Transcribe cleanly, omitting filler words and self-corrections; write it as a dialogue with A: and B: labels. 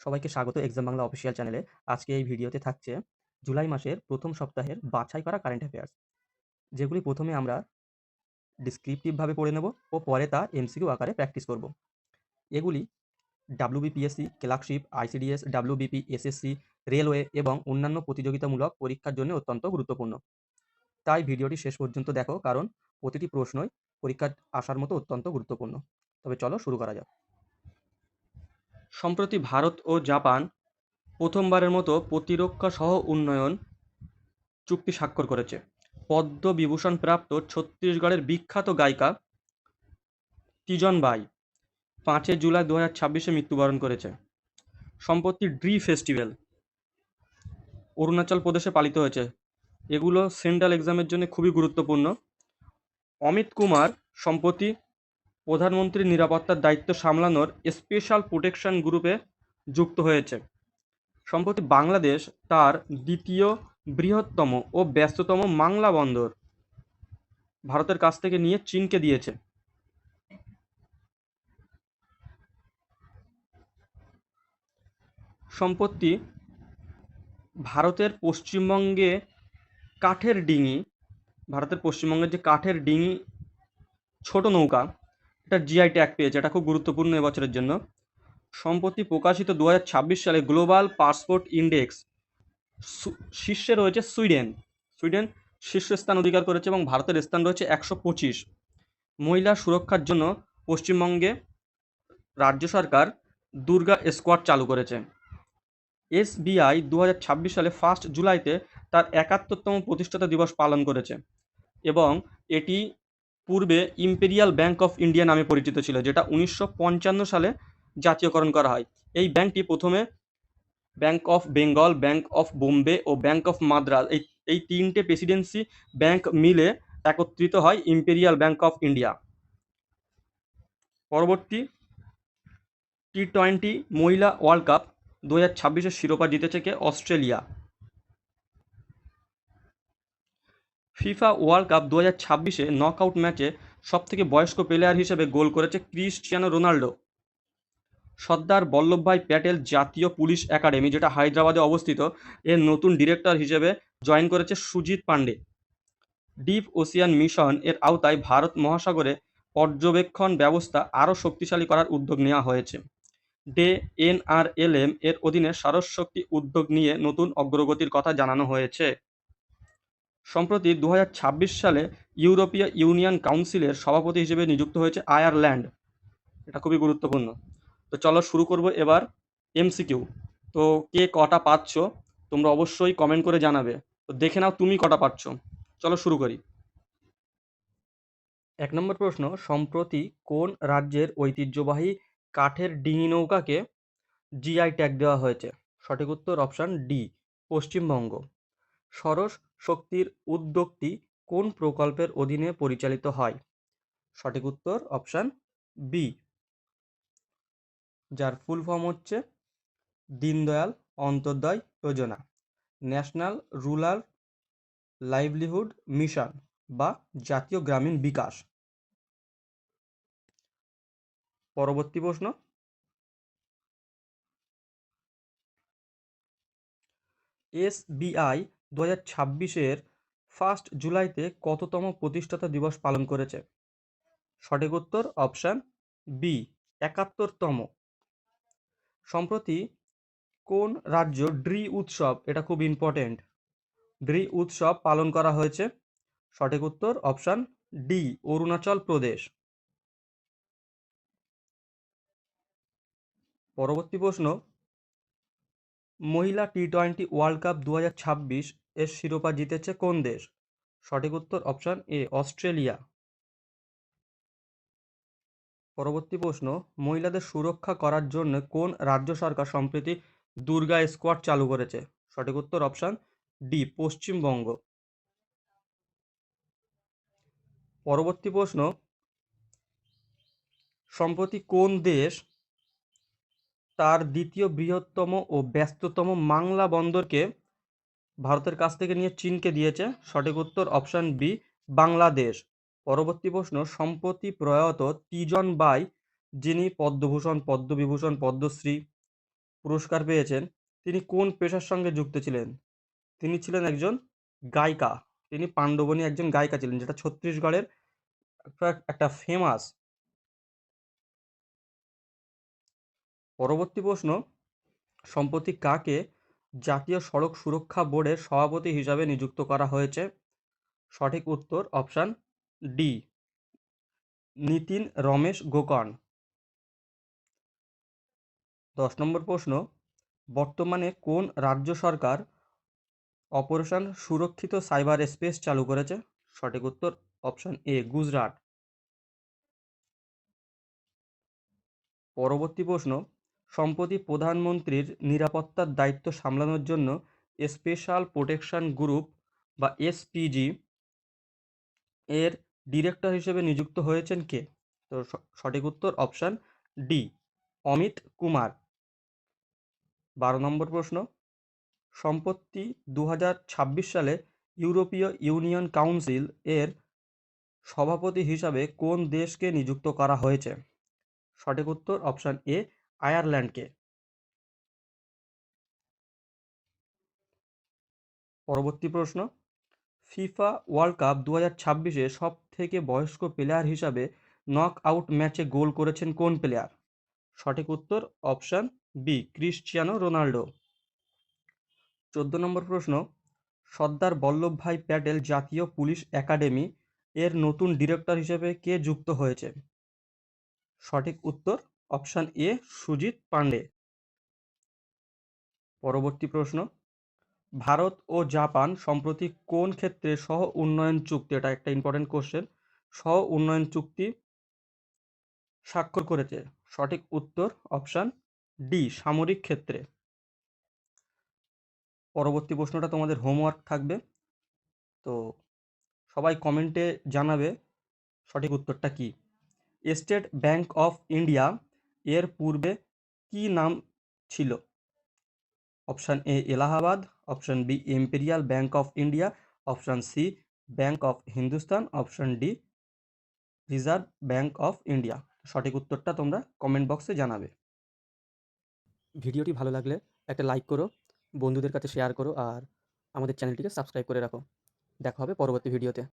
A: সবাইকে স্বাগত exam Bangla official চ্যানেলে। আজকে এই ভিডিওতে থাকছে জুলাই মাসের প্রথম সপ্তাহের বাছাই করা কারেন্ট অ্যাফেয়ার্স, যেগুলি প্রথমে আমরা ডিসক্রিপটিভভাবে পড়ে নেব ও পরে তা এমসিকিউ আকারে প্র্যাকটিস করব। এগুলি WBPSC, clerkship, ICDS, WBP, SSC, railway এবং অন্যান্য প্রতিযোগিতামূলক পরীক্ষার জন্য অত্যন্ত গুরুত্বপূর্ণ। তাই ভিডিওটি শেষ পর্যন্ত দেখো, কারণ প্রতিটি প্রশ্নই পরীক্ষায় আসার মতো অত্যন্ত গুরুত্বপূর্ণ। তবে চলো শুরু করা যাক। সম্প্রতি ভারত ও জাপান প্রথমবারের মতো প্রতিরক্ষা সহ উন্নয়ন চুক্তি স্বাক্ষর করেছে। পদ্মবিভূষণ প্রাপ্ত ছত্তিশগড়ের বিখ্যাত গায়িকা তিজন বাই 5 জুলাই 2026 মৃত্যুবরণ করেছে। সম্প্রতি ড্রি ফেস্টিভ্যাল অরুণাচল প্রদেশে পালিত হয়েছে। এগুলো সেন্ট্রাল এক্সামের জন্য খুবই গুরুত্বপূর্ণ। অমিত কুমার সম্প্রতি প্রধানমন্ত্রীর নিরাপত্তার দায়িত্ব সামলানোর স্পেশাল প্রোটেকশন গ্রুপে যুক্ত হয়েছে। সম্প্রতি বাংলাদেশ তার দ্বিতীয় বৃহত্তম ও ব্যস্ততম মাংলা বন্দর ভারতের কাছ থেকে নিয়ে চীনকে দিয়েছে। সম্প্রতি ভারতের পশ্চিমবঙ্গে ভারতের পশ্চিমবঙ্গের যে কাঠের ডিঙি ছোট নৌকা, এটা জিআই ট্যাগ পেয়েছে। এটা খুব গুরুত্বপূর্ণ এবছরের জন্য। সম্প্রতি প্রকাশিত 2026 সালে গ্লোবাল পাসপোর্ট ইন্ডেক্স শীর্ষে রয়েছে সুইডেন। সুইডেন শীর্ষস্থান অধিকার করেছে এবং ভারতের স্থান রয়েছে 125। মহিলা সুরক্ষার জন্য পশ্চিমবঙ্গে রাজ্য সরকার দুর্গা স্কোয়াড চালু করেছে। এসবিআই 2026 সালে 1 জুলাইতে তার 71তম প্রতিষ্ঠাতা দিবস পালন করেছে এবং এটি পূর্বে ইম্পেরিয়াল ব্যাংক অফ ইন্ডিয়া নামে পরিচিত ছিল, যেটা 1955 সালে জাতীয়করণ করা হয়। এই ব্যাংকটি প্রথমে bank of Bengal, bank of Bombay ও ব্যাংক অফ মাদ্রাজ এই তিনটে প্রেসিডেন্সি ব্যাংক মিলে একত্রিত হয় ইম্পেরিয়াল ব্যাংক অফ ইন্ডিয়া। পরবর্তী টি-20 মহিলা ওয়ার্ল্ড কাপ 2026-এর শিরোপা জিতেছে কে? অস্ট্রেলিয়া। ফিফা ওয়ার্ল্ড কাপ 2026-এ নকআউট ম্যাচে সবথেকে বয়স্ক প্লেয়ার হিসেবে গোল করেছে ক্রিস্টিয়ানো রোনাল্ডো। সর্দার বল্লভভাই প্যাটেল জাতীয় পুলিশ একাডেমি, যেটা হায়দ্রাবাদে অবস্থিত, এর নতুন ডিরেক্টর হিসেবে জয়েন করেছে Sujit Pandey. Deep ocean mission এর আওতায় ভারত মহাসাগরে পর্যবেক্ষণ ব্যবস্থা আরও শক্তিশালী করার উদ্যোগ নেওয়া হয়েছে। এনআরএলএম এর অধীনে সৌরশক্তি উদ্যোগ নিয়ে নতুন অগ্রগতির কথা জানানো হয়েছে। সম্প্রতি 2026 সালে ইউরোপীয় ইউনিয়ন কাউন্সিলের সভাপতি হিসেবে নিযুক্ত হয়েছে আয়ারল্যান্ড। এটা খুবই গুরুত্বপূর্ণ। তো চলো শুরু করব এবার এমসিকিউ। তো কে কটা পাচ্ছ তোমরা অবশ্যই কমেন্ট করে জানাবে। তো দেখে নাও তুমি কটা পাচ্ছ। চলো শুরু করি। 1 নম্বর প্রশ্ন, সম্প্রতি কোন রাজ্যের ঐতিহ্যবাহী কাঠের ডিঙি নৌকাকে জিআই ট্যাগ দেওয়া হয়েছে? সঠিক উত্তর অপশান ডি, পশ্চিমবঙ্গ। সৌর শক্তির উদ্যোগটি কোন প্রকল্পের অধীনে পরিচালিত হয়? সঠিক উত্তর অপশান বি, যার ফুল ফর্ম হচ্ছে দীনদয়াল অন্তর্দয় যোজনা, ন্যাশনাল রুরাল লাইভলিহুড মিশন বা জাতীয় গ্রামীণ বিকাশ। পরবর্তী প্রশ্ন, এসবিআই 2026-এর 1 জুলাইতে কততম প্রতিষ্ঠাতা দিবস পালন করেছে? সঠিক উত্তর অপশান বি, 71তম। সম্প্রতি কোন রাজ্য ড্রি উৎসব, এটা খুব ইম্পর্টেন্ট, ড্রি উৎসব পালন করা হয়েছে? সঠিক উত্তর অপশান ডি, অরুণাচল প্রদেশ। পরবর্তী প্রশ্ন, মহিলা টি-20 ওয়ার্ল্ড কাপ 2026 এর শিরোপা জিতেছে কোন দেশ? সঠিক উত্তর অপশান এ, অস্ট্রেলিয়া। পরবর্তী প্রশ্ন, মহিলাদের সুরক্ষা করার জন্য কোন রাজ্য সরকার সম্প্রতি দুর্গা স্কোয়াড চালু করেছে? সঠিক উত্তর অপশান ডি, পশ্চিমবঙ্গ। পরবর্তী প্রশ্ন, সম্প্রতি কোন দেশ তার দ্বিতীয় বৃহত্তম ও ব্যস্ততম মাংলা বন্দরকে ভারতের কাছ থেকে নিয়ে চীনকে দিয়েছে? সঠিক উত্তর অপশান বি, বাংলাদেশ। পরবর্তী প্রশ্ন, সম্প্রতি প্রয়াত তিজন বাই, যিনি পদ্মভূষণ, পদ্মবিভূষণ, পদ্মশ্রী পুরস্কার পেয়েছেন, তিনি কোন পেশার সঙ্গে যুক্ত ছিলেন? তিনি ছিলেন একজন গায়িকা। তিনি পাণ্ডবনী একজন গায়িকা ছিলেন, যেটা ছত্তিশগড়ের একটা ফেমাস। পরবর্তী প্রশ্ন, সম্প্রতি কাকে জাতীয় সড়ক সুরক্ষা বোর্ডের সভাপতি হিসাবে নিযুক্ত করা হয়েছে? সঠিক উত্তর অপশান ডি, নিতিন রমেশ গোকর্ণ। 10 নম্বর প্রশ্ন, বর্তমানে কোন রাজ্য সরকার অপারেশন সুরক্ষিত সাইবার স্পেস চালু করেছে? সঠিক উত্তর অপশান এ, গুজরাট। পরবর্তী প্রশ্ন, সম্প্রতি প্রধানমন্ত্রীর নিরাপত্তার দায়িত্ব সামলানোর জন্য স্পেশাল প্রোটেকশন গ্রুপ বা এসপিজি এর ডিরেক্টর হিসেবে নিযুক্ত হয়েছেন কে? তো সঠিক উত্তর অপশান ডি, অমিত কুমার। 12 নম্বর প্রশ্ন, সম্প্রতি 2026 সালে ইউরোপীয় ইউনিয়ন কাউন্সিল এর সভাপতি হিসাবে কোন দেশকে নিযুক্ত করা হয়েছে? সঠিক উত্তর অপশান এ, আয়ারল্যান্ডকে। পরবর্তী প্রশ্ন, ফিফা ওয়ার্ল্ড কাপ 2026-এ সব থেকে বয়স্ক প্লেয়ার হিসাবে নক আউট ম্যাচে গোল করেছেন কোন প্লেয়ার? সঠিক উত্তর অপশান বি, ক্রিশ্চিয়ানো রোনাল্ডো। 14 নম্বর প্রশ্ন, সর্দার বল্লভভাই প্যাটেল জাতীয় পুলিশ একাডেমি এর নতুন ডিরেক্টর হিসেবে কে যুক্ত হয়েছে? সঠিক উত্তর অপশান এ, সুজিত পান্ডে। পরবর্তী প্রশ্ন, ভারত ও জাপান সম্প্রতি কোন ক্ষেত্রে সহ উন্নয়ন চুক্তি, এটা একটা ইম্পর্টেন্ট কোশ্চেন, সহ উন্নয়ন চুক্তি স্বাক্ষর করেছে? সঠিক উত্তর অপশান ডি, সামরিক ক্ষেত্রে। পরবর্তী প্রশ্নটা তোমাদের হোমওয়ার্ক থাকবে, তো সবাই কমেন্টে জানাবে সঠিক উত্তরটা কি। স্টেট ব্যাংক অফ ইন্ডিয়া এর পূর্বে কি নাম ছিল? Option A, Allahabad. Option B, imperial bank of India. Option C, bank of Hindustan. Option D, reserve bank of India. সঠিক উত্তরটা তোমরা কমেন্ট বক্সে জানাবে। ভিডিওটি ভালো লাগলে একটা লাইক করো, বন্ধুদের কাছে শেয়ার করো, আর আমাদের চ্যানেলটিকে সাবস্ক্রাইব করে রাখো। দেখা হবে পরবর্তী ভিডিওতে।